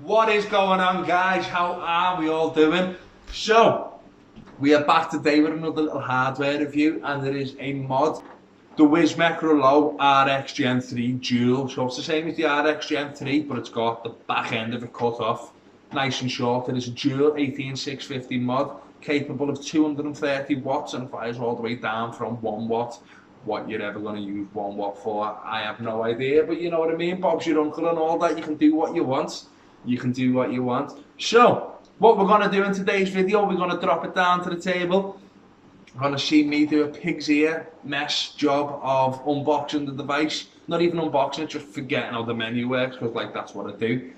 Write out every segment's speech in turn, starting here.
What is going on, guys? How are we all doing? So, we are back today with another little hardware review, and there is a mod, the Wismec Reuleaux RXGen3 Dual. So it's the same as the RXGen3, but it's got the back end of it cut off, nice and short. It is a dual 18650 mod, capable of 230 watts and fires all the way down from 1 watt. What you're ever going to use 1 watt for, I have no idea, but you know what I mean. Bob's your uncle and all that. You can do what you want. You can do what you want. So, what we're going to do in today's video, we're going to drop it down to the table. You're going to see me do a pig's ear mess job of unboxing the device. Not even unboxing it, just forgetting how the menu works, because like that's what I do.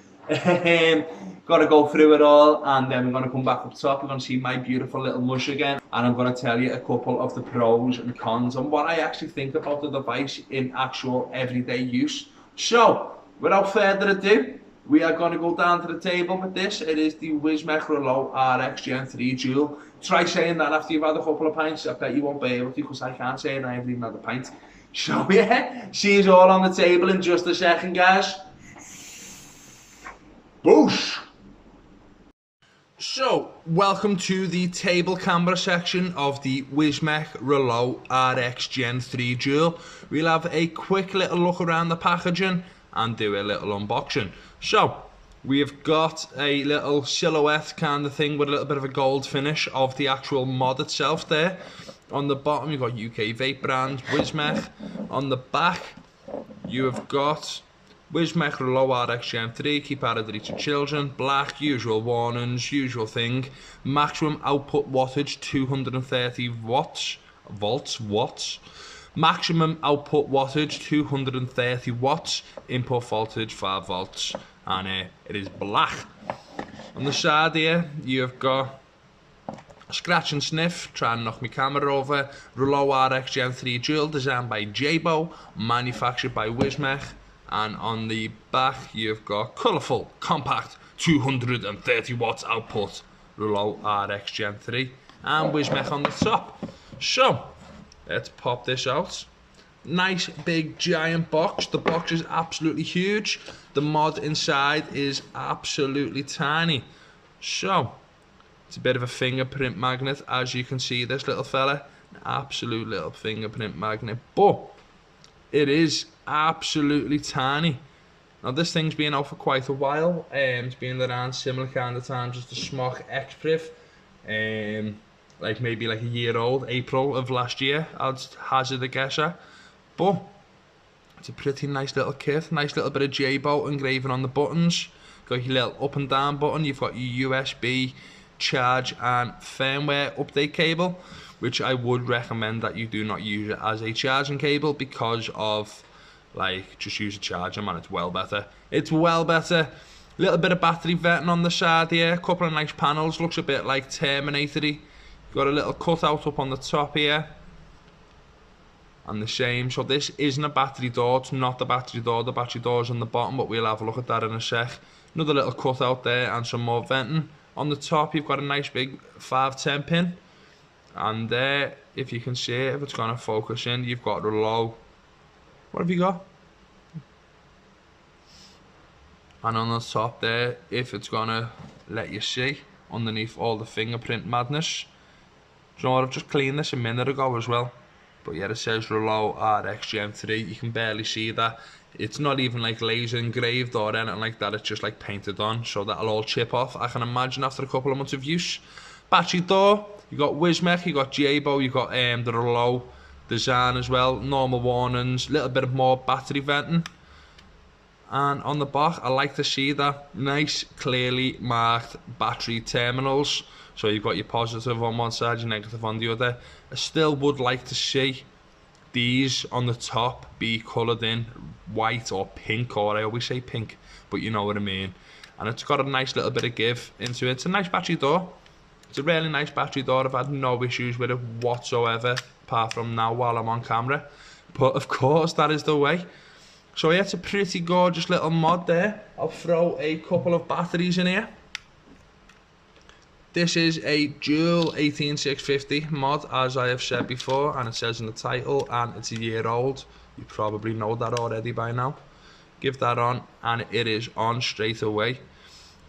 Got to go through it all, and then we're going to come back up top. We're going to see my beautiful little mush again, and I'm going to tell you a couple of the pros and cons and what I actually think about the device in actual everyday use. So, without further ado, we are going to go down to the table with this. It is the Wismec Reuleaux RXGen3 Dual. Try saying that after you've had a couple of pints. I bet you won't be able to, because I can't say it. I haven't even had a pint. So yeah, see you all on the table in just a second, guys. Boosh! So, welcome to the table camera section of the Wismec Reuleaux RXGen3 Dual. We'll have a quick little look around the packaging and do a little unboxing. So, we've got a little silhouette kind of thing with a little bit of a gold finish of the actual mod itself there. On the bottom, you've got UK vape brand, Wismec. On the back, you have got Wismec Reuleaux RXGen3, keep out of the reach of children, black, usual warnings, usual thing. Maximum output wattage, 230 watts. Maximum output wattage, 230 watts. Input voltage, 5 volts. And it is black. On the side here, you've got scratch and sniff, try and knock my camera over. Reuleaux RXGen3 Dual, designed by DOVPO, manufactured by Wismec. And on the back, you've got colourful, compact, 230 watts output. Reuleaux RXGen3 and Wismec on the top. So, let's pop this out. Nice big giant box. The box is absolutely huge. The mod inside is absolutely tiny. So, it's a bit of a fingerprint magnet, as you can see, this little fella. An absolute little fingerprint magnet. But it is absolutely tiny. Now this thing's been out for quite a while. It's been around similar kind of times as the Wismec X-Priv. Like maybe like a year old, April of last year, I'd hazard a guesser. But it's a pretty nice little kit, nice little bit of DOVPO engraving on the buttons. Got your little up and down button, you've got your USB charge and firmware update cable, which I would recommend that you do not use it as a charging cable, because of like, just use a charger, man. It's well better. It's well better. Little bit of battery venting on the side here, a couple of nice panels, looks a bit like Terminator-y. Got a little cutout up on the top here, and the same. So this isn't a battery door, it's not the battery door. The battery door's on the bottom, but we'll have a look at that in a sec. Another little cutout there and some more venting. On the top, you've got a nice big 510 pin. And there, if you can see it, if it's going to focus in, you've got Reuleaux. What have you got? And on the top there, if it's going to let you see, underneath all the fingerprint madness. So I've just cleaned this a minute ago as well. But yeah, it says Reuleaux RXGen3. You can barely see that. It's not even like laser engraved or anything like that. It's just like painted on, so that'll all chip off, I can imagine, after a couple of months of use. Battery door, you got Wismec, you got DOVPO, you got the Reuleaux design as well. Normal warnings, little bit of more battery venting. And on the back, I like to see that nice, clearly marked battery terminals. So you've got your positive on one side, your negative on the other. I still would like to see these on the top be coloured in white or pink, or I always say pink, but you know what I mean. And it's got a nice little bit of give into it. It's a nice battery door. It's a really nice battery door. I've had no issues with it whatsoever, apart from now while I'm on camera. But of course, that is the way. So yeah, it's a pretty gorgeous little mod there. I'll throw a couple of batteries in here. This is a dual 18650 mod, as I have said before, and it says in the title, and it's a year old. You probably know that already by now. Give that on, and it is on straight away.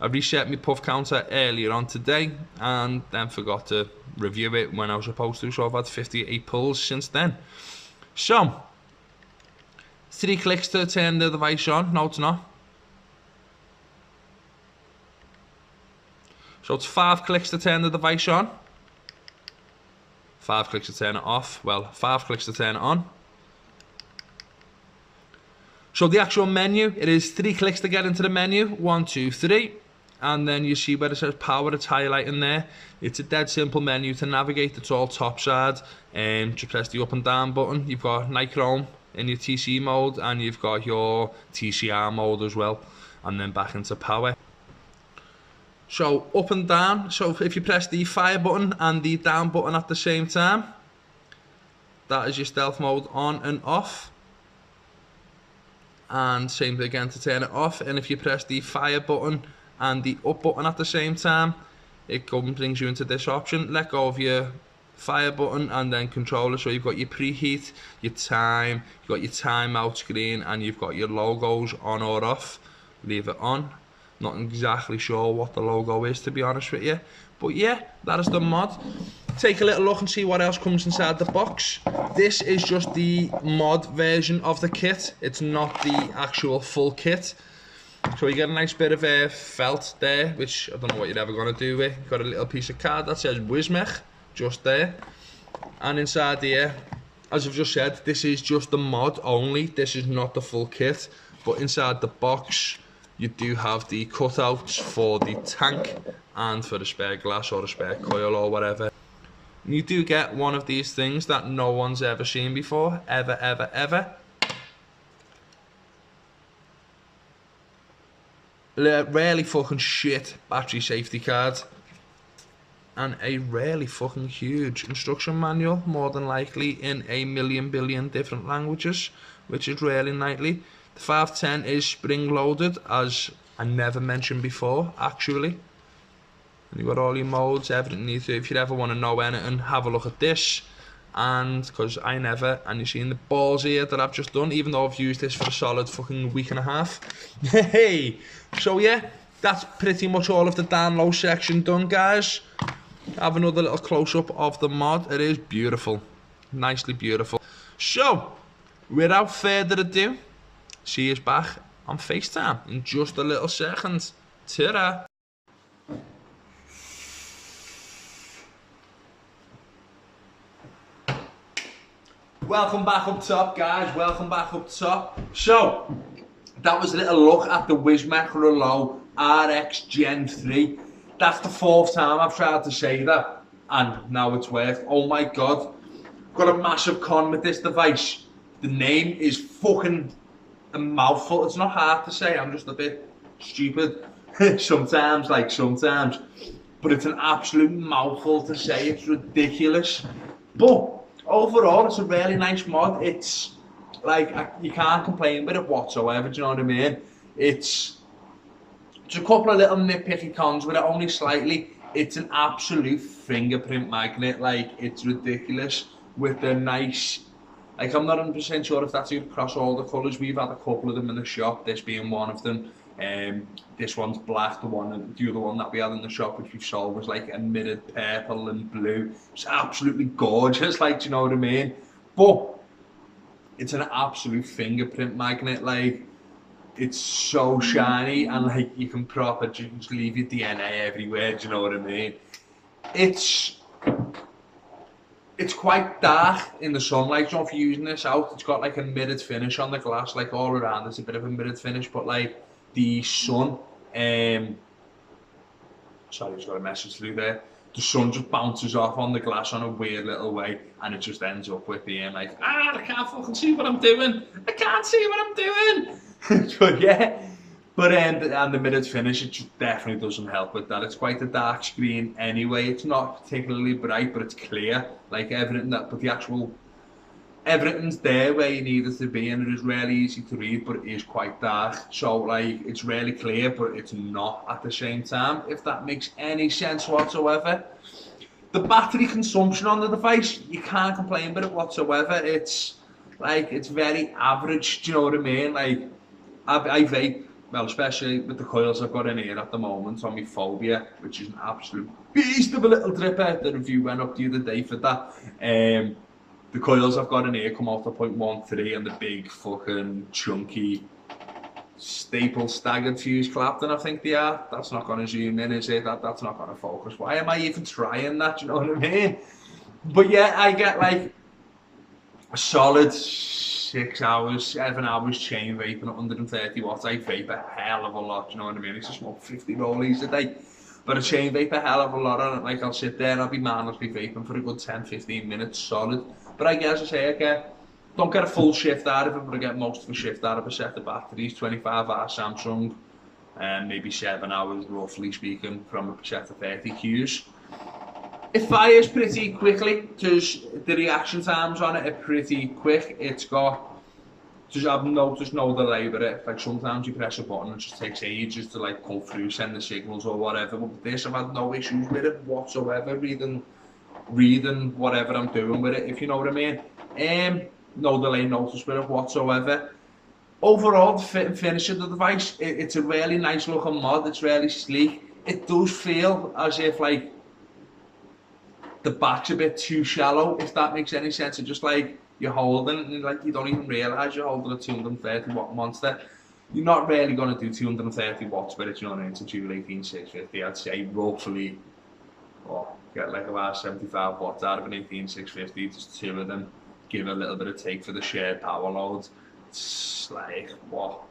I reset my puff counter earlier on today and then forgot to review it when I was supposed to, so I've had 58 pulls since then. So, 3 clicks to turn the device on. No, it's not. So it's 5 clicks to turn the device on. 5 clicks to turn it off. Well, 5 clicks to turn it on. So the actual menu, it is 3 clicks to get into the menu. 1, 2, 3. And then you see where it says power, it's highlighting there. It's a dead simple menu to navigate. It's all top side. Just press the up and down button. You've got Nichrome in your TC mode, and you've got your TCR mode as well. And then back into power. So up and down. So if you press the fire button and the down button at the same time, that is your stealth mode on and off. And same again to turn it off. And if you press the fire button and the up button at the same time, it brings you into this option. Let go of your fire button and then controller. So you've got your preheat, your time, you've got your timeout screen, and you've got your logos on or off. Leave it on. Not exactly sure what the logo is, to be honest with you. But yeah, that is the mod. Take a little look and see what else comes inside the box. This is just the mod version of the kit. It's not the actual full kit. So you get a nice bit of felt there, which I don't know what you're ever going to do with. You've got a little piece of card that says Wismec, just there. And inside here, as I've just said, this is just the mod only. This is not the full kit. But inside the box, you do have the cutouts for the tank and for the spare glass or the spare coil or whatever. And you do get one of these things that no one's ever seen before, ever, ever, ever. Really fucking shit battery safety card. And a really fucking huge instruction manual, more than likely in a million billion different languages, which is really nightly. The 510 is spring loaded, as I never mentioned before, actually. And you've got all your modes, everything you need to. If you ever want to know anything, have a look at this. And, because I never, and you've seen the balls here that I've just done, even though I've used this for a solid fucking week and a half. Hey! So yeah, that's pretty much all of the download section done, guys. Have another little close-up of the mod. It is beautiful. Nicely beautiful. So, without further ado, see us back on FaceTime in just a little second. Ta-ra! Welcome back up top, guys. Welcome back up top. So, that was a little look at the Wismec Reuleaux RXGen3. That's the 4th time I've tried to say that, and now it's worked. Oh my god. Got a massive con with this device. The name is fucking a mouthful. It's not hard to say, I'm just a bit stupid sometimes, but it's an absolute mouthful to say. It's ridiculous, but overall it's a really nice mod. It's like, you can't complain with it whatsoever, do you know what I mean? It's a couple of little nitpicky cons with it, only slightly. It's an absolute fingerprint magnet. Like, it's ridiculous with the nice, like, I'm not 100% sure if that's across all the colours. We've had a couple of them in the shop, this being one of them. This one's black, the other one that we had in the shop, which we've sold, was like a mirrored purple and blue. It's absolutely gorgeous, like, do you know what I mean? But it's an absolute fingerprint magnet. Like, it's so shiny, and like, you can proper just leave your DNA everywhere, do you know what I mean? It's quite dark in the sunlight, so if you're using this out, it's got like a mirrored finish on the glass, like all around there's a bit of a mirrored finish, but like the sun, sorry, just got a message through there. The sun just bounces off on the glass on a weird little way, and it just ends up with being like, I can't fucking see what I'm doing. I can't see what I'm doing. But yeah, and the mirrored finish, it just definitely doesn't help with that. It's quite a dark screen anyway. It's not particularly bright, but it's clear. Like everything but the actual, everything's there where you need it to be, and it is really easy to read, but it is quite dark. So like, it's really clear, but it's not at the same time, if that makes any sense whatsoever. The battery consumption on the device, you can't complain with it whatsoever. It's like, it's very average, do you know what I mean? Like, I vape, well, especially with the coils I've got in here at the moment on my Phobia, which is an absolute beast of a little dripper. The review went up the other day for that. The coils I've got in here come out to 0.13 and the big fucking chunky staple staggered fuse Clapton, I think they are. That's not going to zoom in, is it? That's not going to focus. Why am I even trying that? Do you know what I mean? But yeah, I get like a solid 6 hours, 7 hours chain vaping at 130 watts. I vape a hell of a lot, do you know what I mean? I just smoke 50 rollies a day. But I chain vape a hell of a lot on it. Like, I'll sit there and I'll be mindlessly vaping for a good 10-15 minutes solid. But I guess I say, don't get a full shift out of it, but I get most of a shift out of a set of batteries, 25-hour Samsung, and maybe 7 hours, roughly speaking, from a set of 30 Qs. It fires pretty quickly, because the reaction times on it are pretty quick. It's got, I've noticed no delay with it. Like, sometimes you press a button and it just takes ages to like pull through, send the signals or whatever. But with this, I've had no issues with it whatsoever, reading whatever I'm doing with it, if you know what I mean. No delay notice with it whatsoever. Overall, the fit and finish of the device, it's a really nice looking mod. It's really sleek. It does feel as if like the back's a bit too shallow, if that makes any sense. It's just like you're holding it and like you don't even realise you're holding a 230 watt monster. You're not really going to do 230 watts with it, you know what I mean? It's a Joule 18650, I'd say roughly, get like about 75 watts out of an 18650, just two of them. Give a little bit of take for the shared power load. It's like, what?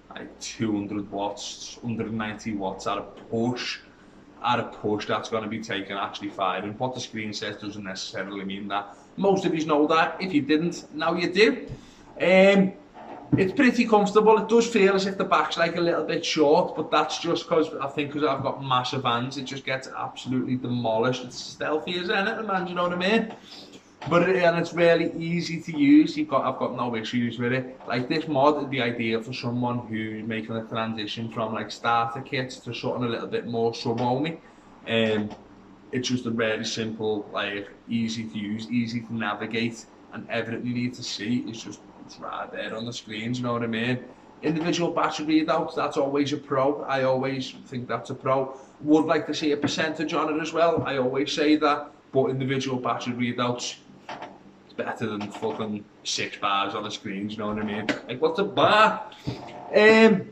Like 200 watts, 190 watts at a push. At a push, that's going to be taken actually firing. What the screen says doesn't necessarily mean that. Most of you know that. If you didn't, now you do. It's pretty comfortable. It does feel as if the back's like a little bit short, but that's just because because I've got massive hands, it just gets absolutely demolished. It's stealthy as anything, man, you know what I mean? But and it's really easy to use. I've got no issues with it. Like, this mod would be ideal for someone who's making a transition from like starter kits to something a little bit more sub-ohmy. It's just a really simple, like, easy to use, easy to navigate, and everything you need to see is just, it's right there on the screens, you know what I mean? Individual battery readouts, that's always a pro. I always think that's a pro. Would like to see a percentage on it as well. I always say that. But individual battery readouts, it's better than fucking 6 bars on the screens, you know what I mean? Like, what's a bar? I've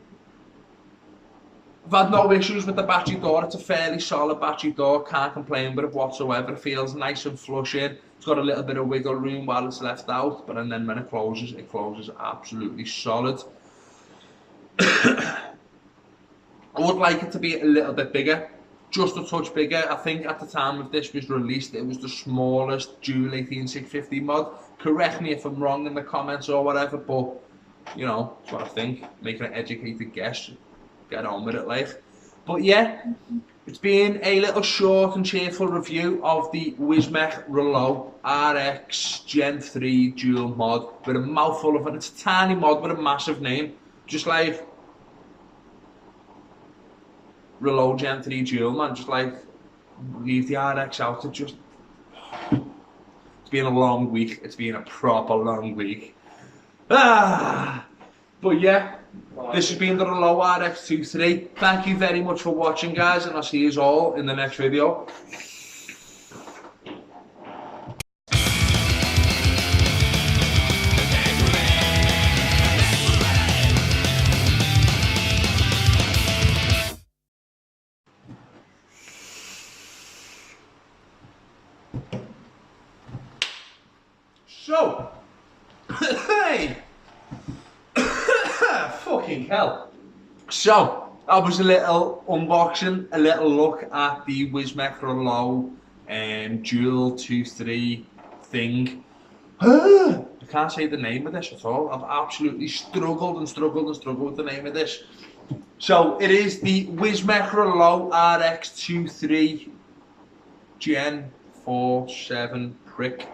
had no issues with the battery door. It's a fairly solid battery door. Can't complain with it whatsoever. It feels nice and flush in. It's got a little bit of wiggle room while it's left out, but then when it closes absolutely solid. I would like it to be a little bit bigger, just a touch bigger. I think at the time of this was released, it was the smallest Joule 18650 mod. Correct me if I'm wrong in the comments or whatever, but you know, that's what I think. Making an educated guess, get on with it, like. But yeah, it's been a little short and cheerful review of the Wismec Reuleaux RXGen3 Joule mod with a mouthful of it. It's a tiny mod with a massive name, just like Reuleaux Gen 3 Joule, man. Just like leave the RX out. It's been a long week. It's been a proper long week. But yeah, this has been the Reuleaux RX23. Thank you very much for watching, guys, and I'll see you all in the next video. So, hey! Fucking hell. So, that was a little unboxing, a little look at the Wismec Reuleaux Joule 2.3 thing. I can't say the name of this at all. I've absolutely struggled with the name of this. So, it is the Wismec Reuleaux RX23 Gen 4 7 prick.